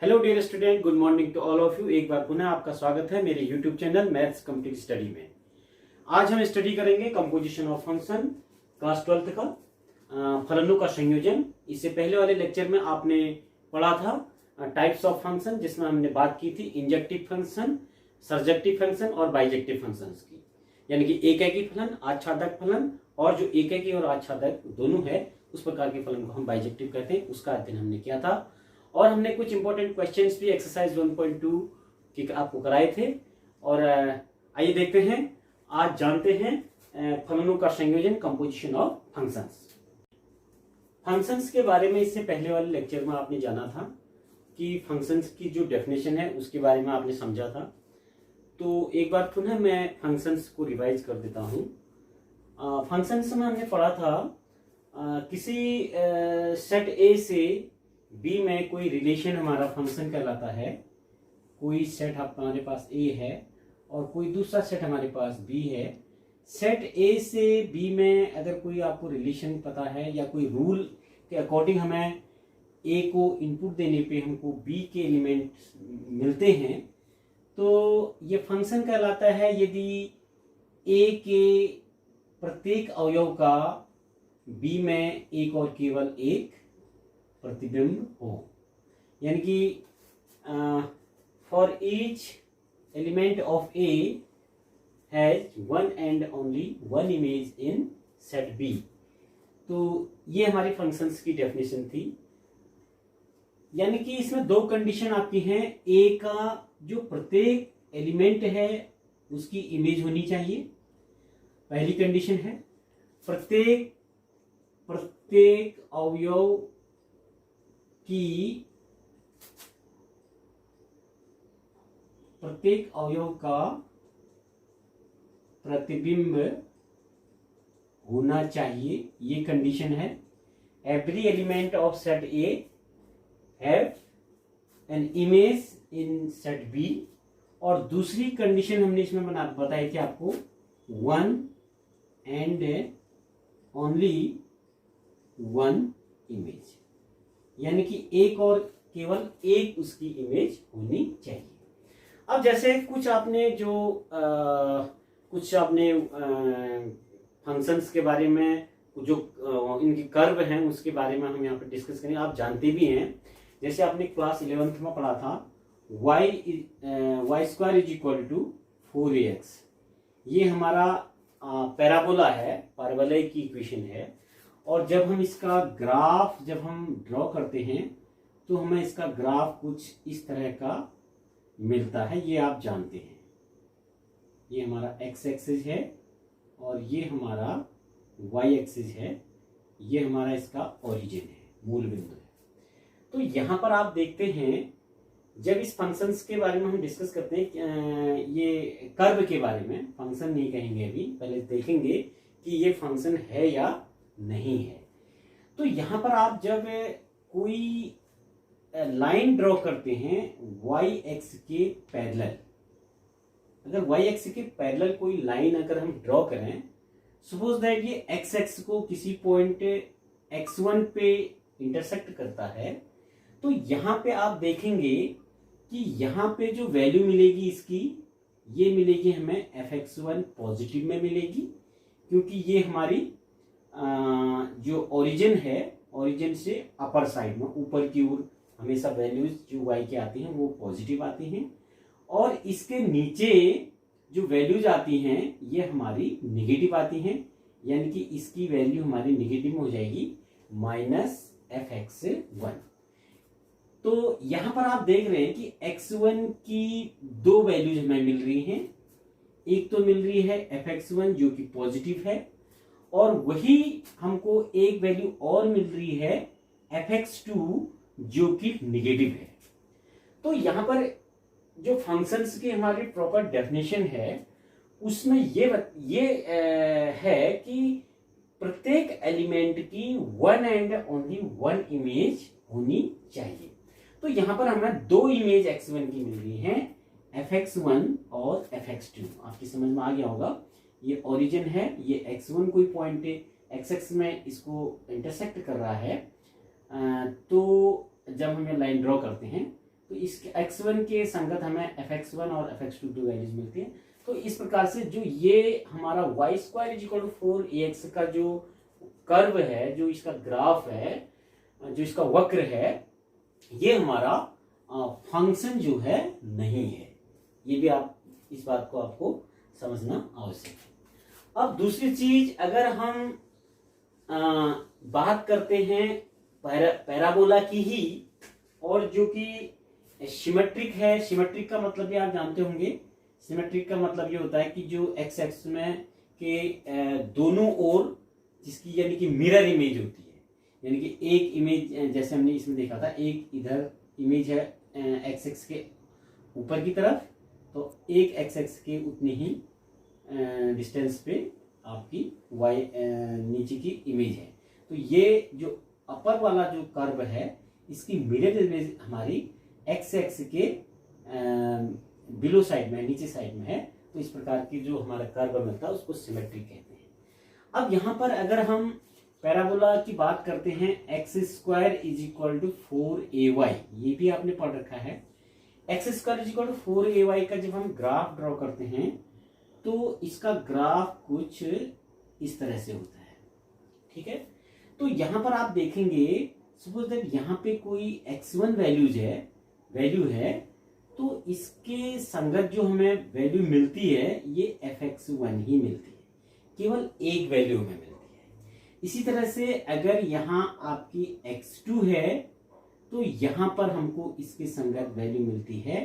Hello dear student, good morning to all of you. एक बार पुनः आपका स्वागत है मेरे YouTube channel maths complete study में। आज हम स्टडी करेंगे composition of function, class 12th का फलनों का संयोजन। इससे पहले वाले लेक्चर में आपने पढ़ा था टाइप्स ऑफ फंक्शन, जिसमें हमने बात की थी इंजेक्टिव फंक्शन, सर्जेक्टिव फंक्शन और बाइजेक्टिव फंक्शंस की, यानी कि एकैकी फलन, आच्छादक फलन, और जो एकैकी और आच्छादक दोनों है उस प्रकार के फलन को हम बाइजेक्टिव कहते हैं। उसका अध्ययन हमने किया था और हमने कुछ इंपॉर्टेंट क्वेश्चंस भी एक्सरसाइज 1.2 के आपको कराए थे। और आइए देखते हैं, आज जानते हैं फलनों का संयोजन, कंपोजिशन ऑफ फंक्शंस। फंक्शंस के बारे में इससे पहले वाले लेक्चर में आपने जाना था कि फंक्शंस की जो डेफिनेशन है उसके बारे में आपने समझा था। तो एक बार पुनः मैं फंक्शंस को रिवाइज कर देता हूँ। फंक्शंस में हमने पढ़ा था किसी सेट ए से बी में कोई रिलेशन हमारा फंक्शन कहलाता है। कोई सेट हमारे पास ए है और कोई दूसरा सेट हमारे पास बी है। सेट ए से बी में अगर कोई आपको रिलेशन पता है या कोई रूल के अकॉर्डिंग हमें ए को इनपुट देने पे हमको बी के एलिमेंट मिलते हैं, तो ये फंक्शन कहलाता है यदि ए के प्रत्येक अवयव का बी में एक और केवल एक प्रतिबिंब हो। यानी कि for each element of A has one and only one image in set B. तो ये हमारी फंक्शंस की डेफिनेशन थी। यानी कि इसमें दो कंडीशन आपकी हैं। ए का जो प्रत्येक एलिमेंट है उसकी इमेज होनी चाहिए, पहली कंडीशन है। प्रत्येक अवयव की प्रत्येक अवयव का प्रतिबिंब होना चाहिए, ये कंडीशन है। Every element of set A have an image in set B. और दूसरी कंडीशन हमने इसमें बताई थी आपको, one and only one image, यानी कि एक और केवल एक उसकी इमेज होनी चाहिए। अब जैसे कुछ आपने फंक्शंस के बारे में, जो इनके कर्व हैं उसके बारे में हम यहाँ पे डिस्कस करेंगे। आप जानते भी हैं, जैसे आपने क्लास 11th में पढ़ा था y square is equal to 4ax। ये हमारा पैराबोला है, पारवलय की इक्वेशन है। और जब हम इसका ग्राफ ड्रॉ करते हैं तो हमें इसका ग्राफ कुछ इस तरह का मिलता है, ये आप जानते हैं। ये हमारा x एक्सिस है और ये हमारा y एक्सिस है। ये हमारा इसका ओरिजिन है, मूल बिंदु है। तो यहाँ पर आप देखते हैं, जब इस फंक्शंस के बारे में हम डिस्कस करते हैं, ये कर्व के बारे में, फंक्शन नहीं कहेंगे अभी, पहले देखेंगे कि ये फंक्शन है या नहीं है। तो यहाँ पर आप जब कोई लाइन ड्रॉ करते हैं y एक्स के पैरेलल, अगर y एक्स के पैरेलल कोई लाइन अगर हम ड्रॉ करें, सपोज दैट ये x एक्स को किसी पॉइंट x1 पे इंटरसेक्ट करता है, तो यहाँ पे आप देखेंगे कि यहाँ पे जो वैल्यू मिलेगी इसकी, ये मिलेगी हमें fx1 पॉजिटिव में मिलेगी, क्योंकि ये हमारी जो ओरिजिन है, ओरिजिन से अपर साइड में ऊपर की ओर हमेशा वैल्यूज जो y के आती हैं वो पॉजिटिव आती हैं। और इसके नीचे जो वैल्यूज आती हैं ये हमारी नेगेटिव आती हैं, यानी कि इसकी वैल्यू हमारी नेगेटिव में हो जाएगी -fx1। तो यहां पर आप देख रहे हैं कि x1 की दो वैल्यूज हमें मिल रही हैं। एक तो मिल रही है fx1 जो कि पॉजिटिव है, और वही हमको एक वैल्यू और मिल रही है fx2 जो कि नेगेटिव है। तो यहां पर जो फंक्शंस की हमारी प्रॉपर डेफिनेशन है उसमें ये है कि प्रत्येक एलिमेंट की one and only one image होनी चाहिए। तो यहां पर हमें दो इमेज x1 की मिल रही हैं, fx1 और fx2। आपकी समझ में आ गया होगा, ये ओरिजिन है, ये x1 कोई पॉइंट x एक्स में इसको इंटरसेक्ट कर रहा है। तो जब हम ये लाइन ड्रॉ करते हैं तो तो इसके x1 के संगत हमें fx1 और fx2 की वैल्यूज मिलती है। तो इस प्रकार से जो ये हमारा y square is equal to 4ax का जो कर्व है, जो इसका ग्राफ है, जो इसका वक्र है, ये हमारा फंक्शन जो है नहीं है। ये भी आप इस बात को आपको समझना आवश्यक है। अब दूसरी चीज, अगर हम बात करते हैं पैराबोला की ही, और जो कि सिमेट्रिक है। सिमेट्रिक का मतलब भी आप जानते होंगे। सिमेट्रिक का मतलब ये होता है कि जो एक्स एक्स में के दोनों ओर जिसकी यानी कि मिरर इमेज होती है, यानी कि एक इमेज जैसे हमने इसमें देखा था, एक इधर इमेज है एक्स एक्स के ऊपर की तरफ, तो एक एक्स एक्स के उतनी ही डिस्टेंस पे आपकी वाई नीचे की इमेज है। तो ये जो अपर वाला जो कर्व है, इसकी मिरर इमेज हमारी एक्स एक्स के बिलो साइड में, नीचे साइड में है। तो इस प्रकार की जो हमारा कर्व मिलता है उसको सिमेट्रिक कहते हैं। अब यहाँ पर अगर हम पैराबोला की बात करते हैं, x square is equal to 4ay, ये भी आपने पढ़ रखा है। X square is equal to 4ay का जब हम ग्राफ ड्रॉ करते हैं तो इसका ग्राफ कुछ इस तरह से होता है, ठीक है। तो यहाँ पर आप देखेंगे, सपोज दैट यहाँ पे कोई x1 वैल्यू है, तो इसके संगत जो हमें वैल्यू मिलती है ये fx1 ही मिलती है, केवल एक वैल्यू हमें मिलती है। इसी तरह से अगर यहाँ आपकी x2 है तो यहाँ पर हमको इसके संगत वैल्यू मिलती है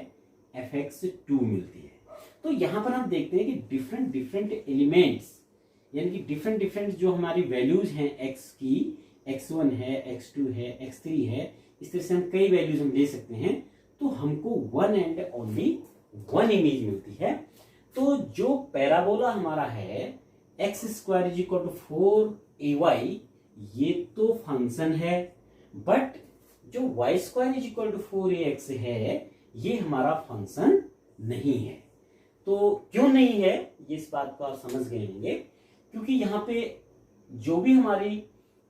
fx2 मिलती है। तो यहाँ पर हम देखते हैं कि डिफरेंट एलिमेंट्स, यानी कि डिफरेंट जो हमारी वैल्यूज हैं x की, x1 है, x2 है, x3 है, इस तरह से हम कई वैल्यूज हम ले सकते हैं। तो हमको one and only one image मिलती है। तो जो पैराबोला हमारा है x square is equal to 4ay, ये तो फंक्शन है, बट जो y square is equal to 4ax है, ये हमारा फंक्शन नहीं है। तो क्यों नहीं है, ये इस बात को आप समझ गए होंगे, क्योंकि यहाँ पे जो भी हमारी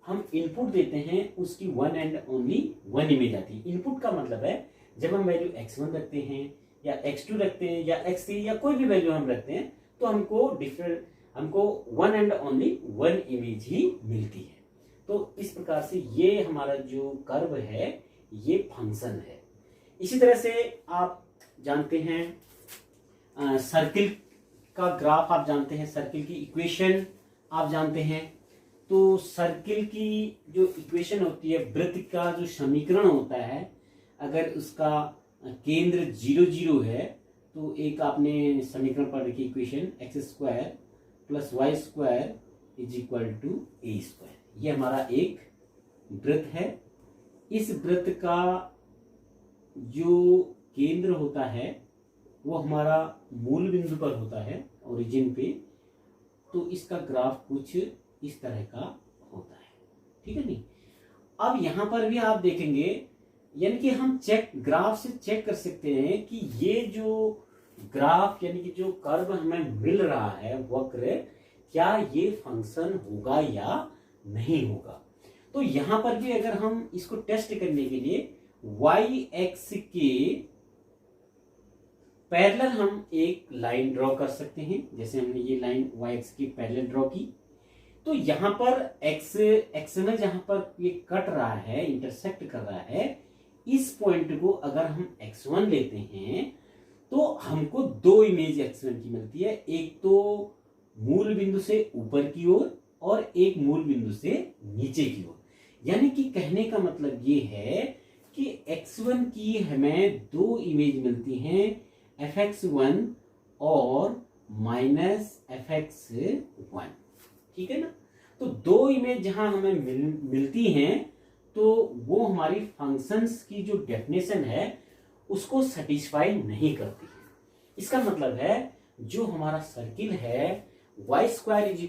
हम इनपुट देते हैं उसकी one and only one image आती है। इनपुट का मतलब है जब हम वैल्यू x1 रखते हैं या x2 रखते हैं या x3 या कोई भी वैल्यू हम रखते हैं, तो हमको one and only one image ही मिलती है। तो इस प्रकार से ये हमारा जो कर्व है ये फंक्शन है। इसी तरह से आप जानते हैं सर्किल का ग्राफ, आप जानते हैं सर्किल की इक्वेशन आप जानते हैं। तो सर्किल की जो इक्वेशन होती है, वृत्त का जो समीकरण होता है, अगर उसका केंद्र 0 0 है तो एक आपने समीकरण पढ़ रखी equation, x square plus y square is equal to a square. ये हमारा एक वृत्त है। इस वृत्त का जो केंद्र होता है वो हमारा मूल बिंदु पर होता है, ओरिजिन पे। तो इसका ग्राफ कुछ इस तरह का होता है, ठीक है नहीं। अब यहां पर भी आप देखेंगे, यानी कि हम ग्राफ से चेक कर सकते हैं कि ये जो ग्राफ यानी कि जो कर्व हमें मिल रहा है वक्र, क्या ये फंक्शन होगा या नहीं होगा। तो यहां पर भी अगर हम इसको टेस्ट करने के लिए y एक्स के पैरेलल हम एक लाइन ड्रॉ कर सकते हैं, जैसे हमने ये लाइन y एक्स की पैरेलल ड्रॉ की। तो यहां पर x में जहां पर ये कट रहा है, इंटरसेक्ट कर रहा है, इस पॉइंट को अगर हम x1 लेते हैं तो हमको दो इमेज x1 की मिलती है, एक तो मूल बिंदु से ऊपर की ओर और एक मूल बिंदु से नीचे की ओर। यानी कि कहने का मतलब ये है कि x1 की हमें दो इमेज मिलती हैं, fx1 और माइनस fx1, ठीक है ना। तो दो इमेज जहां हमें मिलती हैं तो वो हमारी फंक्शंस की जो डेफिनेशन है उसको सेटिस्फाई नहीं करती है। इसका मतलब है जो हमारा सर्किल है y square is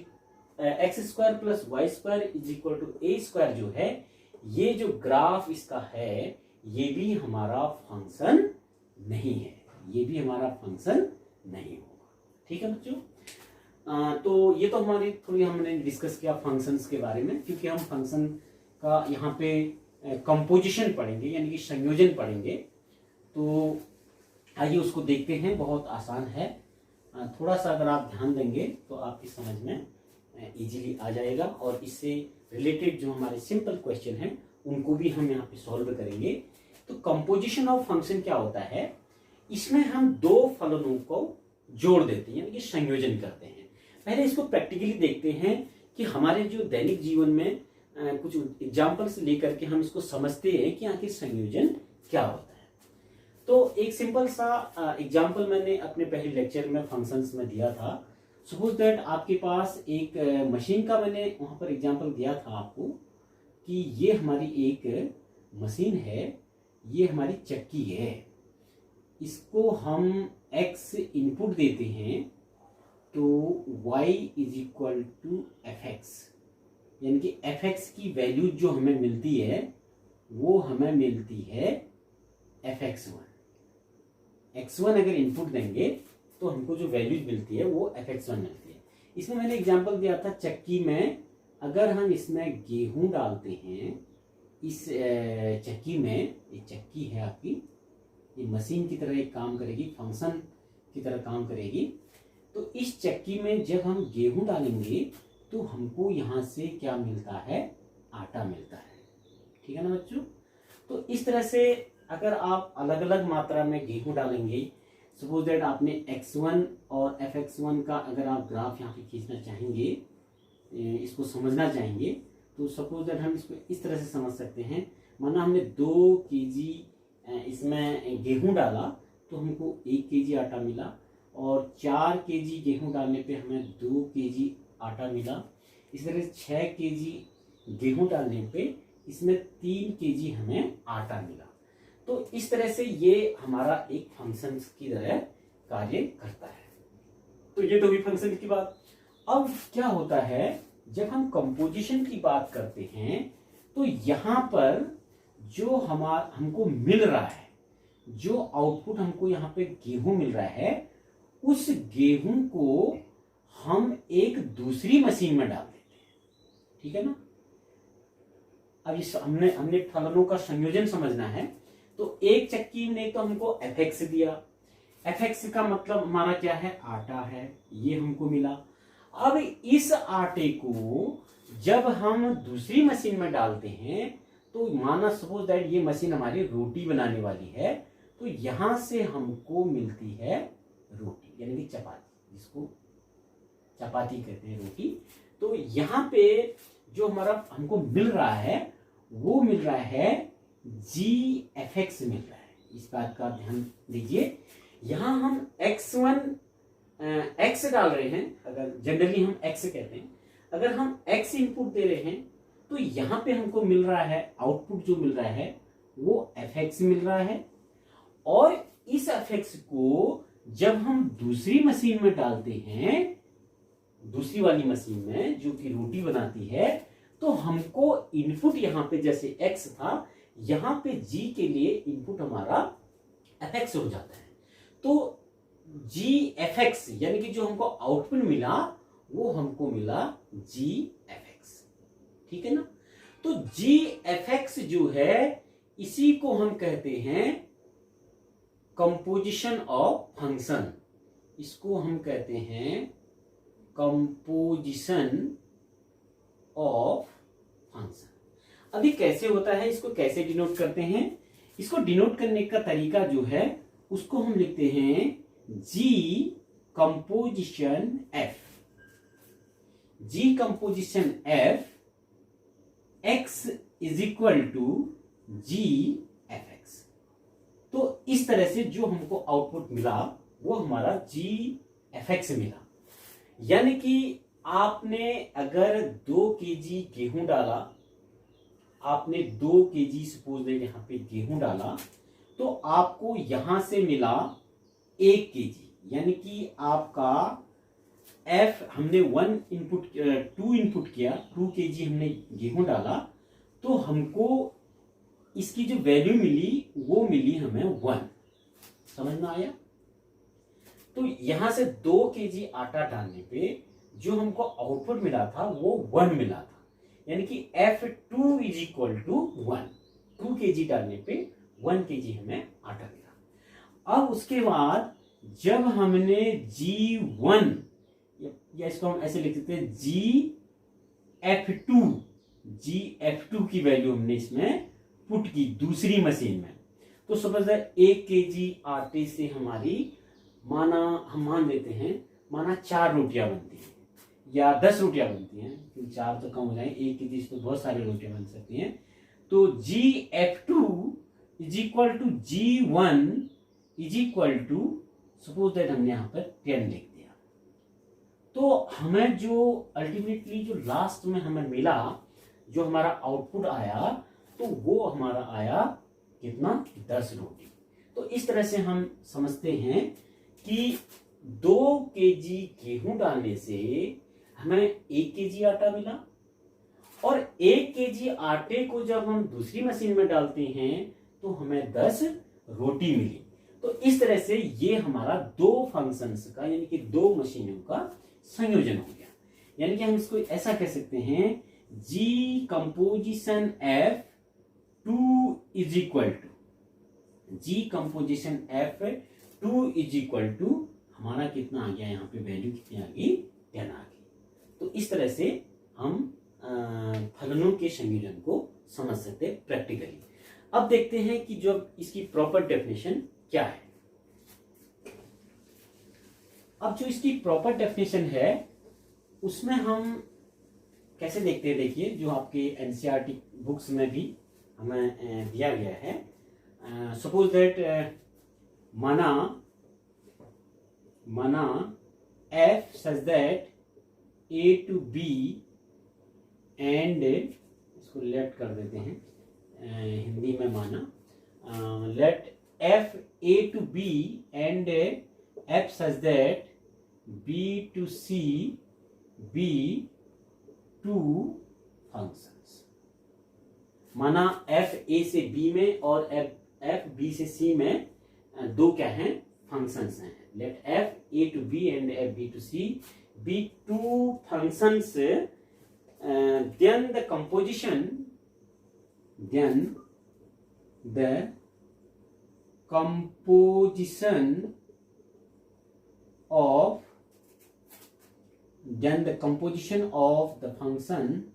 x square plus y square is equal to a square, जो है ये जो ग्राफ इसका है ये भी हमारा फंक्शन नहीं है, ये भी हमारा फंक्शन नहीं होगा, ठीक है बच्चों। तो ये तो हमारी थोड़ी हमने डिस्कस किया फंक्शंस के बारे में, क्योंकि हम फंक्शन का यहाँ पे कंपोजिशन पढ़ेंगे, यानी कि संयोजन पढ़ेंगे। तो आइए उसको देखते हैं। बहुत आसान है, थोड़ा सा अगर आप ध्यान देंगे तो आपकी समझ में इजीली आ जाएगा, और इससे रिलेटेड जो हमारे सिंपल क्वेश्चन हैं उनको भी हम यहाँ पे सॉल्व करेंगे। तो कंपोजिशन ऑफ फंक्शन क्या होता है, इसमें हम दो फलनों को जोड़ देते हैं, यानी कि संयोजन करते हैं। पहले इसको प्रैक्टिकली देखते हैं कि हमारे जो दैनिक जीवन में कुछ एग्जाम्पल्स लेकर के हम इसको समझते हैं कि आखिर संयोजन क्या होता है। तो एक सिंपल सा एग्जाम्पल मैंने अपने पहले लेक्चर में फंक्शंस में दिया था। सपोज दैट आपके पास एक मशीन का मैंने वहां पर एग्जाम्पल दिया था आपको कि ये हमारी एक मशीन है, ये हमारी चक्की है, इसको हम x इनपुट देते हैं तो y is equal to f x, यानी कि एफ एक्स की वैल्यू जो हमें मिलती है वो हमें मिलती है एफ एक्स वन अगर इनपुट देंगे तो हमको जो वैल्यूज मिलती है वो एफ एक्स वन मिलती है। इसमें मैंने एग्जांपल दिया था चक्की में, अगर हम इसमें गेहूं डालते हैं इस चक्की में, ये चक्की है आपकी, ये मशीन की तरह एक काम करेगी, फंक्शन की तरह काम करेगी। तो इस चक्की में जब हम गेहूं डालेंगे तो हमको यहाँ से क्या मिलता है, आटा मिलता है। ठीक है ना बच्चों। तो इस तरह से अगर आप अलग अलग मात्रा में गेहूं डालेंगे, सपोज दैट आपने x1 और fx1 का अगर आप ग्राफ यहाँ पे खींचना चाहेंगे, इसको समझना चाहेंगे, तो सपोज दैट हम इसको इस तरह से समझ सकते हैं। माना हमने 2 kg इसमें गेहूं डाला तो हमको 1 kg आटा मिला, और 4 kg गेहूं डालने पे हमें 2 kg आटा मिला। इस तरह से 6 kg गेहूं डालने पे इसमें 3 kg हमें आटा मिला। तो इस तरह से ये हमारा एक फंक्शन की तरह कार्य करता है। तो ये तो हुई फंक्शन की बात। अब क्या होता है, जब हम कंपोजिशन की बात करते हैं तो यहां पर जो हमको मिल रहा है, जो आउटपुट हमको यहाँ पे गेहूं मिल रहा है, उस गेहूं को हम एक दूसरी मशीन में डाल देते हैं। ठीक है ना। अब इस हमने फलनों का संयोजन समझना है। तो एक चक्की ने तो हमको एफ एक्स दिया, एफ एक्स का मतलब हमारा क्या है, आटा है, ये हमको मिला। अब इस आटे को जब हम दूसरी मशीन में डालते हैं तो माना सपोज दैट ये मशीन हमारी रोटी बनाने वाली है, तो यहां से हमको मिलती है रोटी, यानी कि चपाती, जिसको चपाती कहते हैं, रोटी। तो यहाँ पे जो हमारा हमको मिल रहा है वो मिल रहा है जी एफ एक्स मिल रहा है। इस बात का ध्यान दीजिए। यहां हम x1 x डाल रहे हैं, अगर जनरली हम x कहते हैं, अगर हम x इनपुट दे रहे हैं तो यहां पे हमको मिल रहा है, आउटपुट जो मिल रहा है वो एफ एक्स मिल रहा है। और इस एफ एक्स को जब हम दूसरी मशीन में डालते हैं, दूसरी वाली मशीन में जो कि रोटी बनाती है, तो हमको इनपुट यहां पे जैसे x था, यहां पे g के लिए इनपुट हमारा एफ एक्स हो जाता है। तो जी एफ एक्स यानी कि जो हमको आउटपुट मिला वो हमको मिला जी एफ एक्स। ठीक है ना। तो जी एफ एक्स जो है इसी को हम कहते हैं कंपोजिशन ऑफ फंक्शन, इसको हम कहते हैं कंपोजिशन ऑफ फंक्शन। अभी कैसे होता है, इसको कैसे डिनोट करते हैं, इसको डिनोट करने का तरीका जो है उसको हम लिखते हैं g composition f. G composition f x is equal to g f x. तो इस तरह से जो हमको आउटपुट मिला वो हमारा जी एफ एक्स मिला। यानी कि आपने अगर 2 kg गेहूं डाला, आपने 2 kg सपोज दैट यहां पे गेहूं डाला, तो आपको यहां से मिला 1 kg, यानी कि आपका F हमने 2 इनपुट किया, 2 kg हमने गेहूं डाला, तो हमको इसकी जो वैल्यू मिली वो मिली हमें 1। समझ में आया। तो यहां से 2 kg आटा डालने पे जो हमको आउटपुट मिला था वो 1 मिला था, यानी कि F2 is equal to 1। 2 kg डालने पे 1 kg हमें आटा मिला। अब उसके बाद जब हमने G1 या इसको हम ऐसे लिख सकते हैं GF2 की वैल्यू हमने इसमें पुट की दूसरी मशीन में, तो सपोज 1 kg आटे से हमारी हम मान लेते हैं 4 रोटियां बनती हैं या 10 रोटियां बनती हैं, क्योंकि 4 तो कम हो जाए, 1 kg से तो बहुत सारी रोटियां बन सकती हैं। तो GF2 is equal to G1 is equal to, suppose that हमने यहां पर 10 लिख दिया, तो हमें जो अल्टीमेटली जो लास्ट में हमें मिला, जो हमारा आउटपुट आया, तो वो हमारा आया कितना, 10 रोटी। तो इस तरह से हम समझते हैं कि 2 kg गेहूं डालने से हमें 1 kg आटा मिला, और 1 kg आटे को जब हम दूसरी मशीन में डालते हैं तो हमें 10 रोटी मिली। तो इस तरह से ये हमारा 2 फंक्शंस का, यानी कि 2 मशीनों का संयोजन हो गया। यानी कि हम इसको ऐसा कह सकते हैं, G composition F2 is equal to G composition F2 is equal to हमारा कितना आ गया, यहाँ पे वैल्यू कितनी आ गई, 10 आ गई। तो इस तरह से हम फलनों के संयोजन को समझ सकते हैं प्रैक्टिकली। अब देखते हैं कि जो इसकी प्रॉपर डेफिनेशन क्या है। अब जो इसकी प्रॉपर डेफिनेशन है उसमें हम कैसे देखते हैं, देखिए जो आपके एनसीईआरटी बुक्स में भी हमें दिया गया है। सपोज दैट माना F such that A to B and, इसको लेट कर देते हैं हिंदी में, माना let F A to B and F such that B to C be 2 functions। माना F A से B में और F B से C में 2 क्या हैं, फंक्शंस हैं। Let F A to B and F B to C be 2 functions, then the composition of the function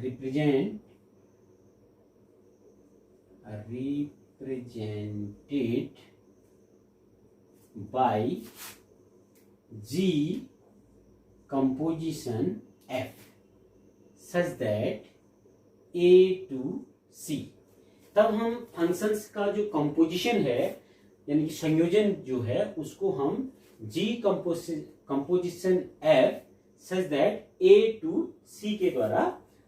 represented by G composition F such that A to C। तब हम functions का जो composition है, यानी कि संयोजन जो है, उसको हम G composition F such that A to C के द्वारा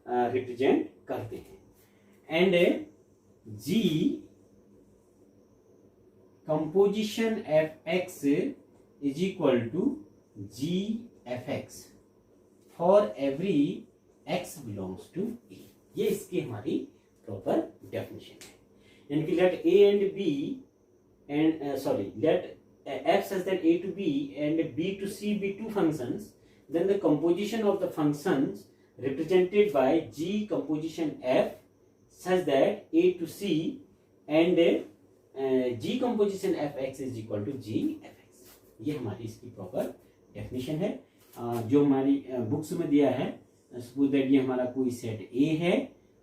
रिप्रेजेंट करते हैं। And G composition Fx is equal to GFX for every x belongs to A। ये इसकी हमारी प्रॉपर डेफिनेशन है। यानी कि let A and B and let F such that A to B and B to C be 2 functions, then the composition of the functions represented by G composition F such that A to C and G composition Fx is equal to GFX। ये हमारी इसकी proper definition है जो हमारी books में दिया है। Suppose that ये हमारा कोई सेट A है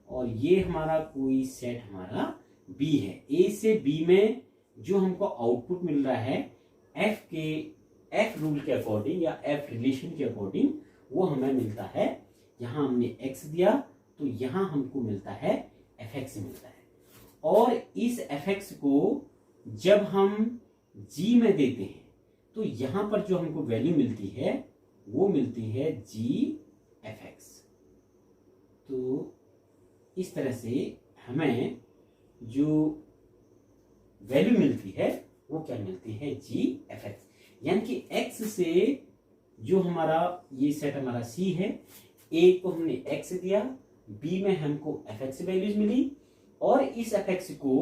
और ये हमारा कोई सेट हमारा B है। A से B में जो हमको आउटपुट मिल रहा है F रूल के अकॉर्डिंग या F रिलेशन के अकॉर्डिंग, वो हमें मिलता है, यहाँ हमने X दिया तो यहाँ हमको मिलता है Fx मिलता है, और इस Fx को जब हम G में देते हैं तो यहाँ पर जो हमको वैल्यू मिलती है वो मिलती है GFX। तो इस तरह से हमें जो वैल्यू मिलती है वो क्या मिलती है, GFX। यानी कि X से जो हमारा ये सेट हमारा C है, A को हमने X दिया, B में हमको Fx वैल्यूज मिली, और इस Fx को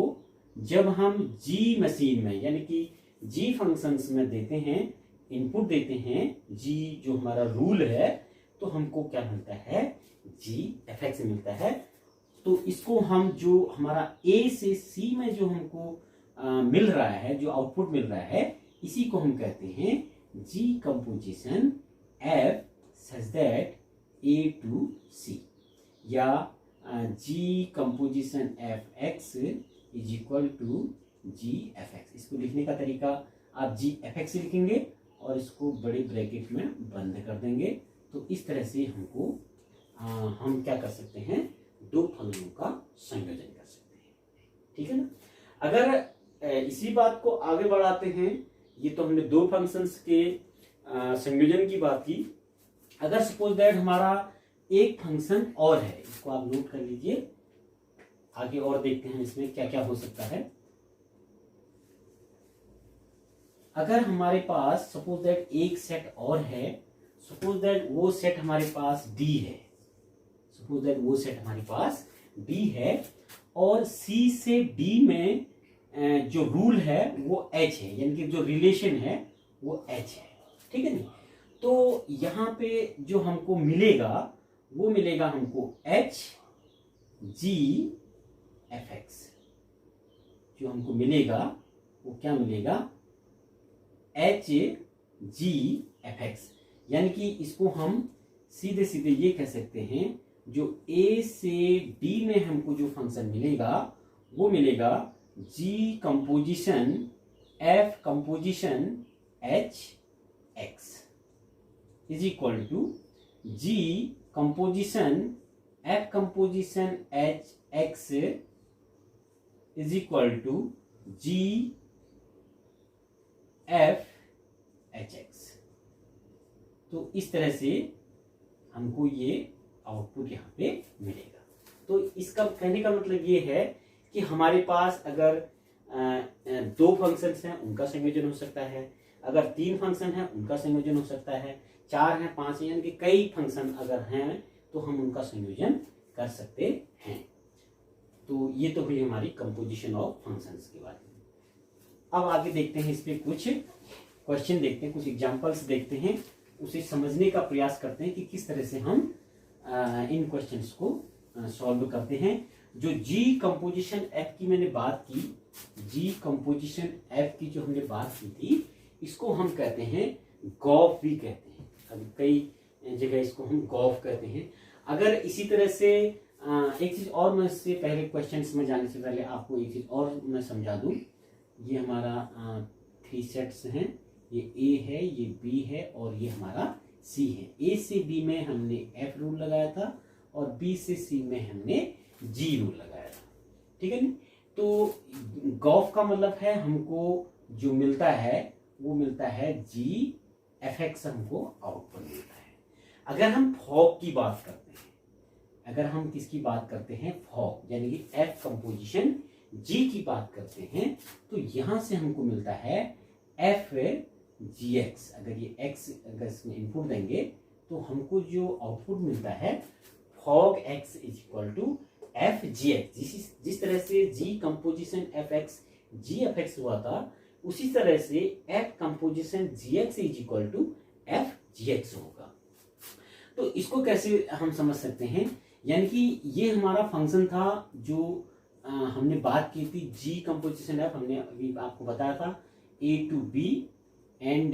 जब हम G मशीन में यानी कि G फंक्शंस में देते हैं, इनपुट देते हैं, G जो हमारा रूल है, तो हमको क्या मिलता है, GFX मिलता है। तो इसको हम जो हमारा ए से सी में जो हमको मिल रहा है, जो आउटपुट मिल रहा है, इसी को हम कहते हैं g composition f such that A to C, या g composition f x is equal to g f x. इसको लिखने का तरीका, आप जी एफ एक्स लिखेंगे और इसको बड़े ब्रैकेट में बंद कर देंगे। तो इस तरह से हमको हम क्या कर सकते हैं, दो फलनों का संयोजन कर सकते हैं, ठीक है ना। अगर इसी बात को आगे बढ़ाते हैं, ये तो हमने दो फंक्शंस के संयोजन की बात की। अगर सपोज दैट हमारा एक फंक्शन और है, इसको आप नोट कर लीजिए, आगे और देखते हैं इसमें क्या क्या हो सकता है। अगर हमारे पास सपोज दैट एक सेट और है, सपोज दैट वो सेट हमारे पास डी है, सपोज दैट वो सेट हमारे पास डी है, और सी से डी में जो रूल है वो एच है, यानी कि जो रिलेशन है वो एच है, ठीक है ना। तो यहाँ पे जो हमको मिलेगा वो मिलेगा हमको एच जी एफ एक्स। जो हमको मिलेगा वो क्या मिलेगा, एच जी एफ एक्स। यानी कि इसको हम सीधे सीधे ये कह सकते हैं, जो ए से डी में हमको जो फंक्शन मिलेगा वो मिलेगा g composition f composition h x is equal to g composition f composition h x is equal to g f h x. तो इस तरह से हमको ये आउटपुट यहाँ पे मिलेगा। तो इसका कहने का मतलब ये है कि हमारे पास अगर दो फंक्शंस हैं उनका संयोजन हो सकता है, अगर तीन फंक्शन हैं उनका संयोजन हो सकता है, चार हैं, पांच हैं, यानी कि कई फंक्शन अगर हैं तो हम उनका संयोजन कर सकते हैं। तो ये तो हुई हमारी कंपोजिशन ऑफ फंक्शंस के बारे में। अब आगे देखते हैं, इस पे कुछ क्वेश्चन देखते हैं, कुछ एग्जांपल्स देखते हैं, उसे समझने का प्रयास करते हैं कि किस तरह से हम इन क्वेश्चंस को सॉल्व करते हैं। जो जी कंपोजिशन एफ की मैंने बात की, जी कंपोजिशन एफ की जो हमने बात की थी, इसको हम कहते हैं गॉफ भी कहते हैं, अब कई जगह इसको हम गॉफ कहते हैं। अगर इसी तरह से एक चीज और, मैं इससे पहले क्वेश्चंस में जाने से पहले आपको एक चीज और मैं समझा दूं। ये हमारा 3 सेट्स हैं, ये ए है, ये बी है और ये हमारा सी है। ए से बी में हमने एफ रूल लगाया था और बी से सी में हमने जी रूल लगाया था, ठीक है ना। तो गॉफ का मतलब है हमको जो मिलता है वो मिलता है जी एफ एक्स, हमको आउटपुट मिलता है। अगर हम फॉग की बात करते हैं, अगर हम किसकी बात करते हैं, फॉग यानी कि एफ कंपोजिशन जी की बात करते हैं, तो यहां से हमको मिलता है एफ जी एक्स। अगर ये एक्स अगर इसमें इनपुट देंगे तो हमको जो आउटपुट मिलता है fog x is equal to f g x. जिस तरह से g composition f x g f x हुआ था, उसी तरह से f composition g x is equal to f g x होगा। तो इसको कैसे हम समझ सकते हैं, यानी कि ये हमारा फंक्शन था जो हमने बात की थी, जी कंपोजिशन एफ, हमने अभी आपको बताया था A to B and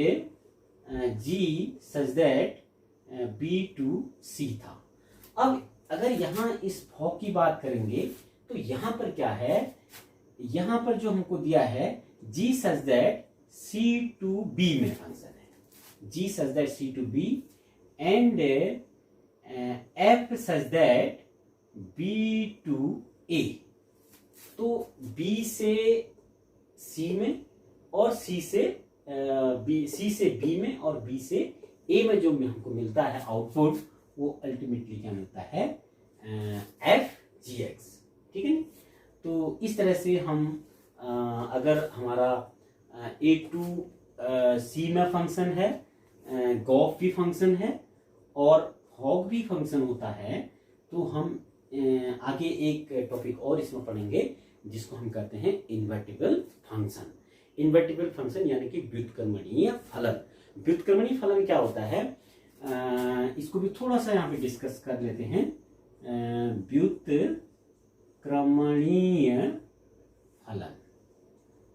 g such that B to C था। अब अगर यहाँ इस फॉग की बात करेंगे तो यहाँ पर क्या है, यहाँ पर जो हमको दिया है g such that C to B में फंक्शन है, g such that C to B and f such that B to A. तो बी से सी में और सी से बी में और बी से ए में जो हमको मिलता है आउटपुट, वो अल्टीमेटली क्या मिलता है, एफ जी एक्स, ठीक है। तो इस तरह से हम अगर हमारा ए टू सी में फंक्शन है, गॉफ भी फंक्शन है और फॉग भी फंक्शन होता है, तो हम आगे एक टॉपिक और इसमें पढ़ेंगे जिसको हम कहते हैं इन्वर्टिबल फंक्शन। इन्वर्टिबल फंक्शन यानी कि व्युत्क्रमणीय फलन। व्युत्क्रमणीय फलन क्या होता है, इसको भी थोड़ा सा यहाँ पे डिस्कस कर लेते हैं। व्युत्क्रमणीय क्रमणीय फलन,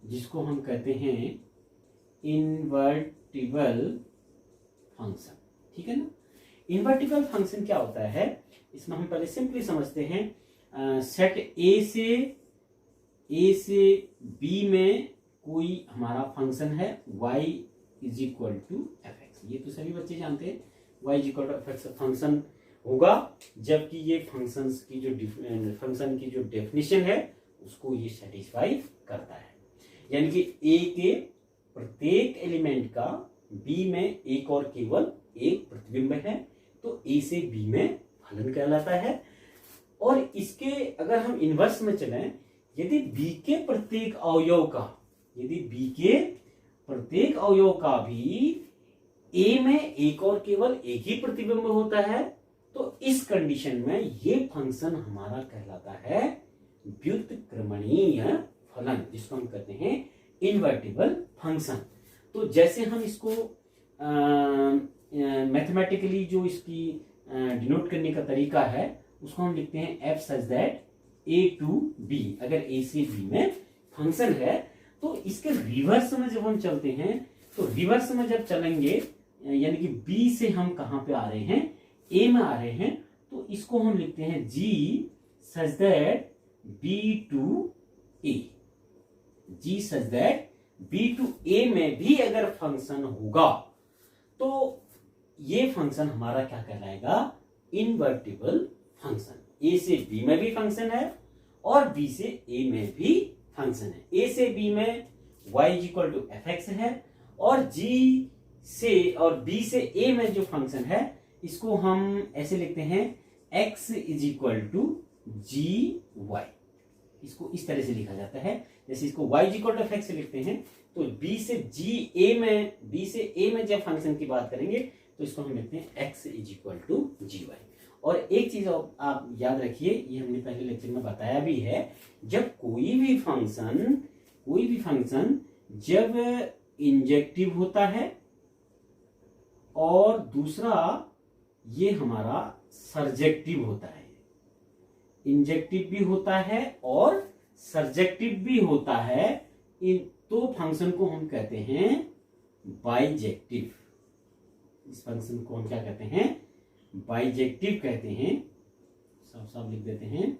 जिसको हम कहते हैं इनवर्टिबल फंक्शन। ठीक है ना। इनवर्टिबल फंक्शन क्या होता है, इसमें हम पहले सिंपली समझते हैं। सेट ए से बी में कोई हमारा फंक्शन है y is equal to f x. ये तो सभी बच्चे जानते हैं y is equal to f x function होगा, जबकि ये फंक्शन की जो डेफिनेशन है उसको ये सेटिस्फाई करता है। यानी कि a के प्रत्येक एलिमेंट का b में एक और केवल एक प्रतिबिंब है, तो a से b में फलन कहलाता है। और इसके अगर हम इनवर्स में चलें, यदि b के प्रत्येक अवयव का भी a में एक और केवल एक ही प्रतिबिंब होता है, तो इस कंडीशन में ये फंक्शन हमारा कहलाता है व्युत्क्रमणीय फलन, जिसको हम कहते हैं इनवर्टिबल फंक्शन। तो जैसे हम इसको मैथमेटिकली जो इसकी डिनोट करने का तरीका है, उसको हम लिखते हैं f such that a to b। अगर a से b में फंक्शन है, तो इसके रिवर्स में जब हम चलते हैं, तो रिवर्स में जब चलेंगे यानी कि b से हम कहां पे आ रहे हैं, a में आ रहे हैं, तो इसको हम लिखते हैं g such that b to a। g such that b to a में भी अगर फंक्शन होगा, तो ये फंक्शन हमारा क्या कहलाएगा, इनवर्टिबल फंक्शन। a से b में भी फंक्शन है और b से a में भी फंक्शन है। a से b में y is equal to f x है, और g से और b से a में जो फंक्शन है, इसको हम ऐसे लिखते हैं x is equal to g y. इसको इस तरह से लिखा जाता है, जैसे इसको y is equal to f x लिखते हैं, तो b से a में जब फंक्शन की बात करेंगे, तो इसको हम लिखते हैं x is equal to g y. और एक चीज आप याद रखिए, ये हमने पहले लेक्चर में बताया भी है, जब कोई भी फंक्शन जब इंजेक्टिव होता है और दूसरा ये हमारा सर्जेक्टिव होता है, इंजेक्टिव भी होता है और सर्जेक्टिव भी होता है, तो फंक्शन को हम कहते हैं बाइजेक्टिव। इस फंक्शन को हम क्या कहते हैं, बाइजेक्टिव कहते हैं। साफ लिख देते हैं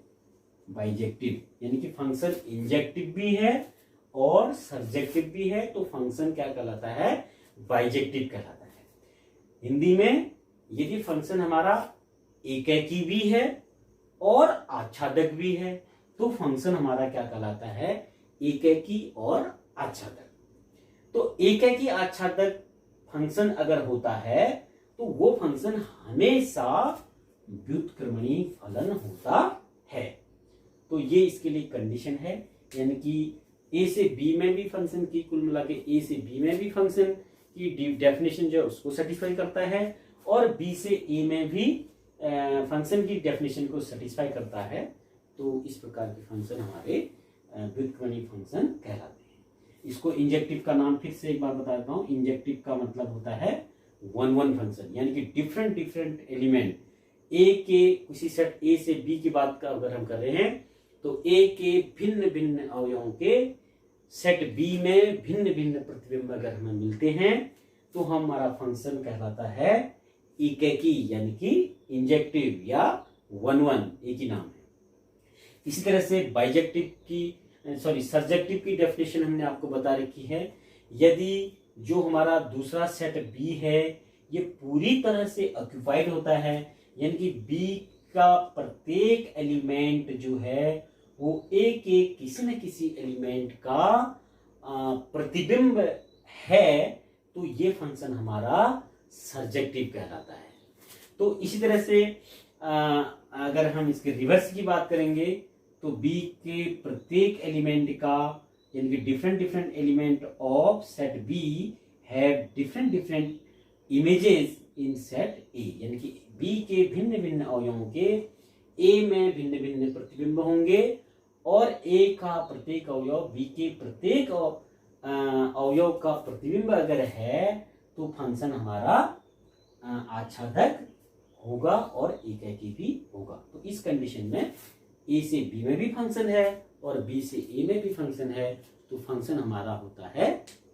बाइजेक्टिव, यानी कि फंक्शन इंजेक्टिव भी है और सर्जेक्टिव भी है, तो फंक्शन क्या कहलाता है, बाइजेक्टिव कहलाता है। हिंदी में यदि फंक्शन हमारा एकैकी भी है और आच्छादक भी है, तो फंक्शन हमारा क्या कहलाता है, एकैकी और आच्छादक। तो एकैकी आच्छादक फंक्शन अगर होता है, तो वो फंक्शन हमेशा व्युत्क्रमणीय फलन होता है। तो ये इसके लिए कंडीशन है, यानी कि a से b में भी फंक्शन की, कुल मिला के a से b में भी फंक्शन की डेफिनेशन जो उसको सेटिस्फाई करता है, और b से a में भी फंक्शन की डेफिनेशन को सेटिस्फाई करता है। तो इस प्रकार के फंक्शन हमारे व्युत्क्रमणीय फंक्शन कहलाते हैं। इसको इंजेक्टिव का नाम फिर से एक बार बताता हूँ। इंजेक्टिव का मतलब होता है वन फंक्शन, यानी कि डिफरेंट एलिमेंट a के किसी सेट a से b की बात का अगर हम कर रहे हैं, तो a के भिन्न अवयवों के सेट b में भिन्न प्रतिबिंब अगर हमें मिलते हैं, तो हमारा फंक्शन कहलाता है एकैकी, यानी कि इंजेक्टिव या वन एक ही नाम है। इसी तरह से सर्जेक्टिव की डेफिनेशन हमने आपको बता रखी है। यदि जो हमारा दूसरा सेट B है, ये पूरी तरह से ऑक्यूपाइड होता है, यानी कि B का प्रत्येक एलिमेंट जो है वो A के किसी न किसी एलिमेंट का प्रतिबिंब है, तो ये फंक्शन हमारा सर्जेक्टिव कहलाता है। तो इसी तरह से अगर हम इसके रिवर्स की बात करेंगे, तो B के प्रत्येक एलिमेंट का, यानी कि different element of set B have different images in set A, यानी कि B के भिन्न अवयवों के A में भिन्न प्रतिबिंब होंगे, और A का प्रत्येक अवयव B के प्रत्येक अवयव का प्रतिबिंब अगर है, तो फंक्शन हमारा आच्छादक होगा और एकैकी भी होगा। तो इस कंडीशन में ए से बी में भी फंक्शन है और बी से ए में भी फंक्शन है, तो फंक्शन हमारा होता है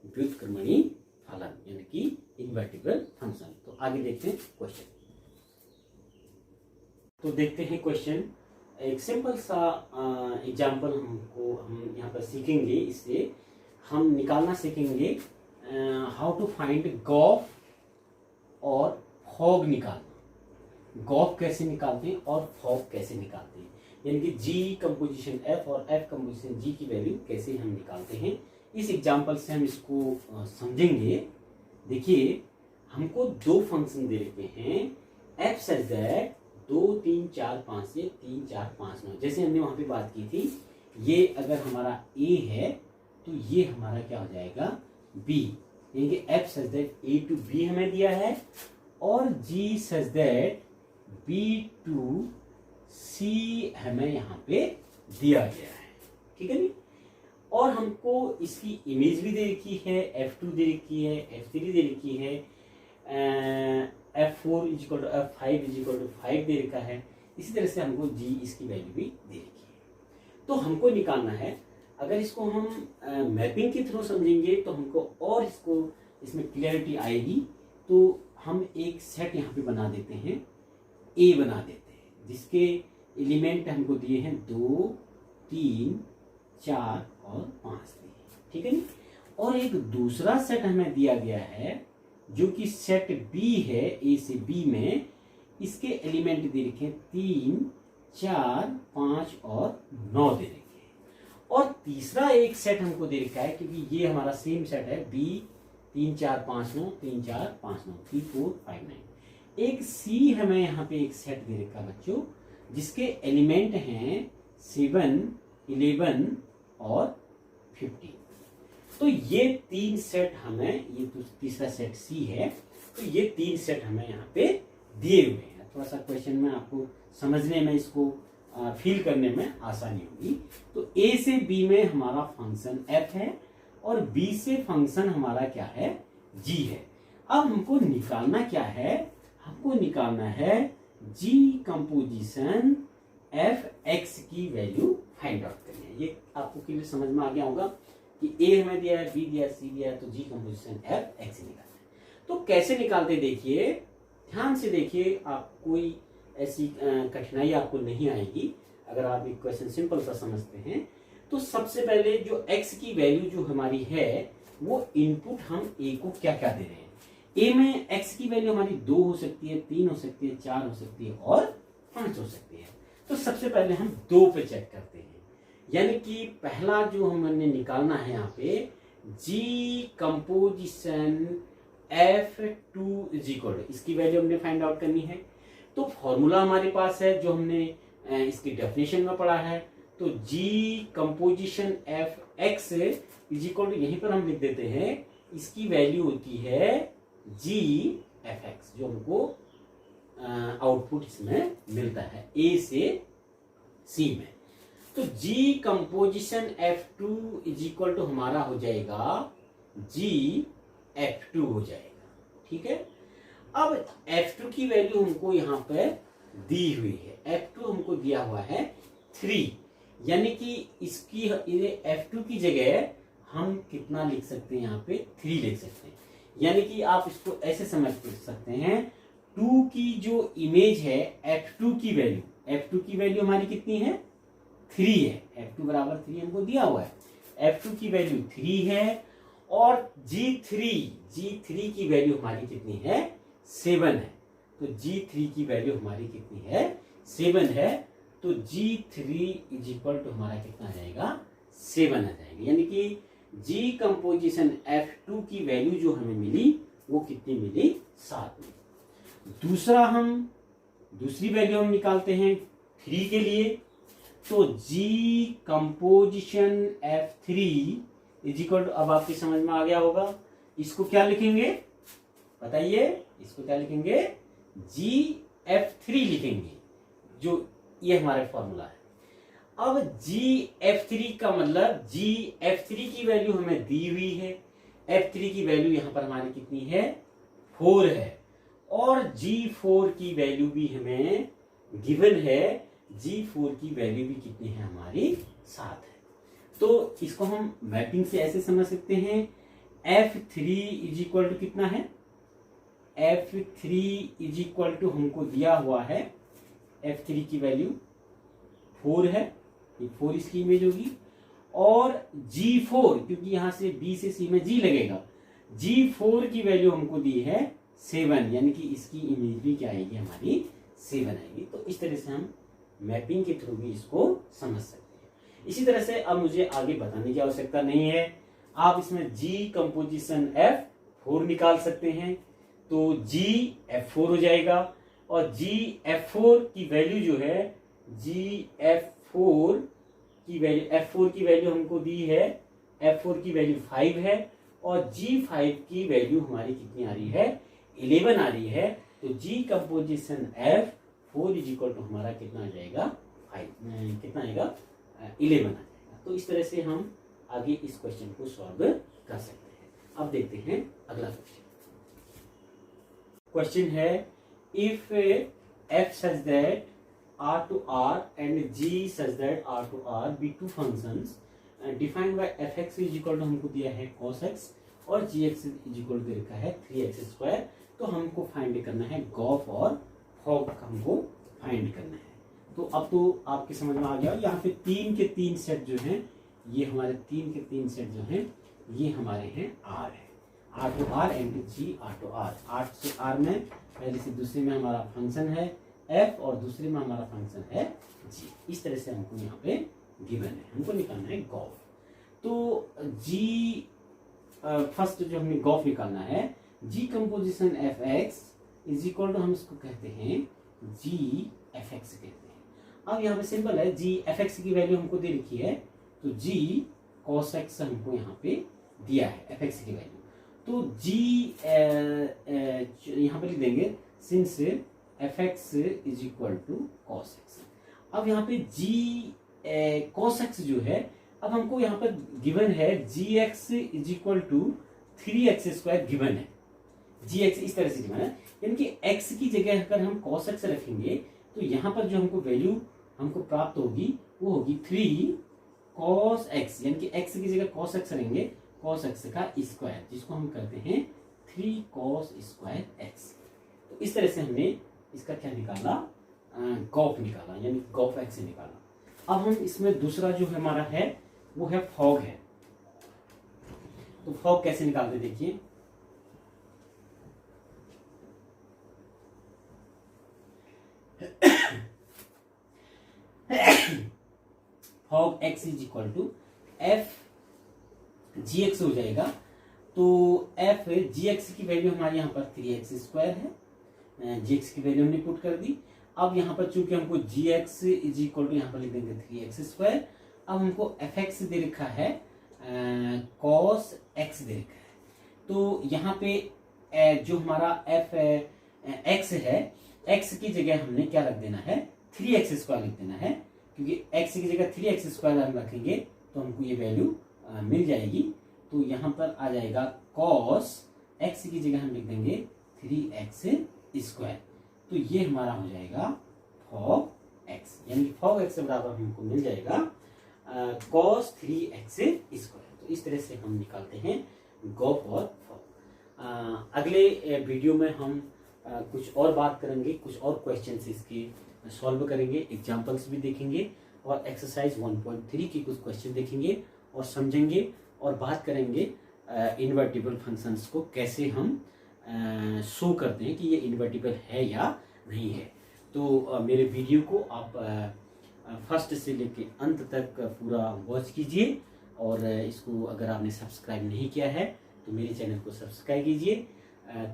व्युत्क्रमणीय फलन यानी कि इनवर्टिबल फंक्शन। तो आगे देखते हैं क्वेश्चन। तो देखते हैं क्वेश्चन। एक सिंपल सा एग्जाम्पल हम यहाँ पर सीखेंगे। इससे हम निकालना सीखेंगे हाउ टू फाइंड गॉफ और फॉग निकालना। गॉफ कैसे निकालते हैं और फॉग कैसे निकालते हैं, यानी कि जी कंपोजिशन एफ और एफ कंपोजिशन जी की वैल्यू कैसे हम निकालते हैं। इस एग्जाम्पल से हम इसको समझेंगे। देखिए, हमको दो फंक्शन दे रखे हैं एफ सच दैट 2 3 4 5 से 3 4 5 9, जैसे हमने वहां पे बात की थी। ये अगर हमारा ए है तो ये हमारा क्या हो जाएगा बी, यानी कि f such that A to B हमें दिया है और g such that B to C हमें यहाँ पे दिया गया है। ठीक है नी। और हमको इसकी इमेज भी दे रखी है, F2 दे रखी है, F3 दे रखी है, F4 is equal to F5 is equal to 5 दे रखा है। इसी तरह से हमको जी इसकी वैल्यू भी दे रखी है। तो हमको निकालना है, अगर इसको हम मैपिंग के थ्रू समझेंगे तो हमको और इसमें क्लियरिटी आएगी। तो हम एक सेट यहाँ पे बना देते हैं, ए बना देते हैं, जिसके एलिमेंट हमको दिए हैं 2 3 4 और 5 दिए। ठीक है नी। और एक दूसरा सेट हमें दिया गया है जो कि सेट बी है, ए से बी में। इसके एलिमेंट दे रखे 3 4 5 और 9 दे रखे। और तीसरा एक सेट हमको दे रखा है, क्योंकि ये हमारा सेम सेट है बी 3 4 5 9 3 4 5 9 3 4 5 9। एक सी हमें यहाँ पे एक सेट दे रखा है बच्चों, जिसके एलिमेंट हैं 7 11 और 15। तो ये तीन सेट हमें, ये तो तीसरा सेट सी है, तो ये तीन सेट हमें यहाँ पे दिए हुए हैं। थोड़ा सा क्वेश्चन में आपको समझने में, इसको फील करने में आसानी होगी। तो ए से बी में हमारा फंक्शन एफ है और बी से फंक्शन हमारा क्या है जी है। अब हमको निकालना क्या है, हमको निकालना है जी कंपोजिशन एफ एक्स की वैल्यू फाइंड आउट करनी है। ये आपको क्लियर समझ में आ गया होगा कि ए हमें दिया है, बी दिया है, सी दिया है, तो जी कंपोजिशन एफ एक्स निकालना है। तो कैसे निकालते देखिए, ध्यान से देखिए, आप कोई ऐसी कठिनाई आपको नहीं आएगी अगर आप एक क्वेश्चन सिंपल सा समझते हैं। तो सबसे पहले जो एक्स की वैल्यू जो हमारी है वो इनपुट हम ए को क्या क्या दे रहे हैं। ए में एक्स की वैल्यू हमारी 2 हो सकती है, 3 हो सकती है, 4 हो सकती है और 5 हो सकती है। तो सबसे पहले हम 2 पे चेक करते हैं, यानी कि पहला जो हमने निकालना है यहाँ पे जी कंपोजिशन F2 इज इक्वल, इसकी वैल्यू हमने फाइंड आउट करनी है। तो फॉर्मूला हमारे पास है जो हमने इसकी डेफिनेशन में पढ़ा है। तो g composition f x is equal to, यहीं पर हम लिख देते हैं, इसकी वैल्यू होती है जी एफ एक्स, जो हमको आउटपुट इसमें मिलता है ए से सी में। तो g composition F2 is equal to हमारा हो जाएगा जी F2 हो जाएगा। ठीक है। अब F2 की वैल्यू हमको यहाँ पे दी हुई है, F2 हमको दिया हुआ है 3, यानी कि इसकी F2 की जगह हम कितना लिख सकते हैं, यहाँ पे 3 लिख सकते हैं। यानी कि आप इसको ऐसे समझ सकते हैं, 2 की जो इमेज है F2 की वैल्यू हमारी कितनी है 3 है। F2 बराबर 3 हमको दिया हुआ है, F2 की वैल्यू 3 है और G3 की वैल्यू हमारी कितनी है 7 है। तो G3 की वैल्यू हमारी कितनी है 7 है। तो G3 इज इक्वल टू हमारा कितना आ जाएगा 7 आ जाएगा, यानी कि G कंपोजिशन F2 की वैल्यू जो हमें मिली वो कितनी मिली 7 में। दूसरी वैल्यू हम निकालते हैं 3 के लिए। तो G composition F3 is equal to, अब आपकी समझ में आ गया होगा, इसको क्या लिखेंगे बताइए, इसको क्या लिखेंगे GF3 लिखेंगे, जो ये हमारा फॉर्मूला है। अब GF3 का मतलब GF3 की वैल्यू हमें दी हुई है, F3 की वैल्यू यहां पर हमारी कितनी है 4 है और G4 की वैल्यू भी हमें गिवन है, G4 की वैल्यू भी कितनी है हमारी 7 है। तो इसको हम मैपिंग से ऐसे समझ सकते हैं, F3 इज इक्वल टू कितना है, F3 इज इक्वल टू हमको दिया हुआ है, F3 की वैल्यू 4 है, ये 4 इसकी इमेज होगी, और G4 क्योंकि यहां से B से C में G लगेगा, G4 की वैल्यू हमको दी है 7, यानी कि इसकी इमेज भी क्या आएगी हमारी 7 आएगी। तो इस तरह से हम मैपिंग के थ्रू भी इसको समझ सकते हैं। इसी तरह से अब मुझे आगे बताने की आवश्यकता नहीं है, आप इसमें G कंपोजिशन F4 निकाल सकते हैं, तो G F4 हो जाएगा, और G F4 की वैल्यू जो है, G F4 की वैल्यू हमको दी है, F4 की वैल्यू 5 है, और G5 की वैल्यू हमारी कितनी आ रही है, 11 आ रही है। तो G composition F4 is equal to हमारा कितना आ जाएगा, 5 कितना आएगा, 11 आ जाएगा। तो इस तरह से हम आगे इस क्वेश्चन को सॉल्व कर सकते हैं। अब देखते हैं अगला क्वेश्चन। क्वेश्चन है, if F such that R to R and G such that R to R be two functions defined by fx is equal to हमको दिया है cos x और gx is equal to दे रखा है 3x square. तो हमको find करना है गॉफ और फॉग का हमको फाइंड करना है। तो अब तो आपके समझ में आ गया, यहाँ पे 3 के 3 सेट जो हैं, ये हमारे 3 के 3 सेट जो हैं ये हमारे हैं R है, R to R and G R to R, R से R में पहले से दूसरे में हमारा फंक्शन है f और दूसरे में हमारा फंक्शन है g। इस तरह से हमको यहाँ पे गिवन है, हमको निकालना है गॉफ। तो g फर्स्ट जो हमें गॉफ निकालना है, g composition fx is equal to हम इसको कहते हैं g fx कहते हैं। अब यहाँ पे सिंपल है, g fx की वैल्यू हमको दे रखी है, तो g cos x हमको यहाँ पे दिया है fx की वैल्यू, तो g यहाँ पे लिख देंगे since fx is equal to cos x। अब यहाँ पे g cos x जो है, अब हमको यहाँ पर गिवन है gx is equal to 3x square given है, gx इस तरह से गिवन है, यानी कि x की जगह अगर हम cos x रखेंगे तो यहाँ पर जो हमको वैल्यू हमको प्राप्त होगी वो होगी 3 cos x, यानी कि x की जगह cos x रहेंगे, cos x का स्क्वायर, जिसको हम कहते हैं 3 cos स्क्वायर x। तो इस तरह से हमने इसका क्या निकाला, गॉफ निकाला, यानी गॉफ एक्स निकाला। अब हम इसमें दूसरा जो हमारा है वो है फॉग है। तो फॉग कैसे निकालते देखिए, fog x is equal to f g x हो जाएगा। तो एफ जी एक्स की वैल्यू हमारे यहाँ पर 3x स्क्वायर है, gx की वैल्यू हमने पुट कर दी। अब यहाँ पर चूंकि हमको gx इज इक्वल टू यहाँ पर लिख देंगे 3x स्क्वायर। अब हमको fx दे रखा है, cos x दे रखा है, तो यहाँ पे जो हमारा x है, x की जगह हमने क्या रख देना है, 3x स्क्वायर लिख देना है, क्योंकि x की जगह 3x स्क्वायर हम रखेंगे तो हमको ये वैल्यू मिल जाएगी। तो यहाँ पर आ जाएगा cos x की जगह हम लिख देंगे 3x स्क्वायर, तो ये हमारा हो जाएगा फॉग x, यानी फॉग x बराबर हमको मिल जाएगा cos 3x स्क्वायर। तो इस तरह से हम निकालते हैं गॉफ और फॉग। अगले वीडियो में हम कुछ और बात करेंगे, कुछ और क्वेश्चंस इसके सॉल्व करेंगे, एग्जांपल्स भी देखेंगे और एक्सरसाइज 1.3 की कुछ क्वेश्चन देखेंगे और समझेंगे और बात करेंगे इन्वर्टिबल फंक्शंस को कैसे हम शो करते हैं कि ये इन्वर्टिबल है या नहीं है। तो मेरे वीडियो को आप फर्स्ट से लेके अंत तक पूरा वॉच कीजिए, और इसको अगर आपने सब्सक्राइब नहीं किया है तो मेरे चैनल को सब्सक्राइब कीजिए,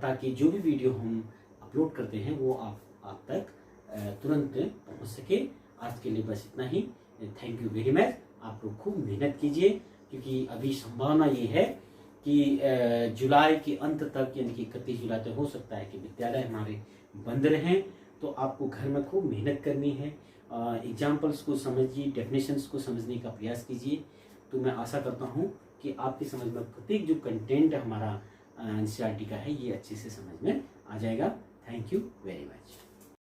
ताकि जो भी वीडियो हम अपलोड करते हैं वो आप तक तुरंत पहुंच सके। आज के लिए बस इतना ही, थैंक यू वेरी मच। आप लोग खूब मेहनत कीजिए, क्योंकि अभी संभावना ये है कि जुलाई के अंत तक, यानी कि 31 जुलाई तक हो सकता है कि विद्यालय हमारे बंद रहें, तो आपको घर में खूब मेहनत करनी है, एग्जाम्पल्स को समझिए, डेफिनेशंस को समझने का प्रयास कीजिए। तो मैं आशा करता हूँ कि आपकी समझ में प्रत्येक जो कंटेंट हमारा NCERT का है ये अच्छे से समझ में आ जाएगा। Thank you very much.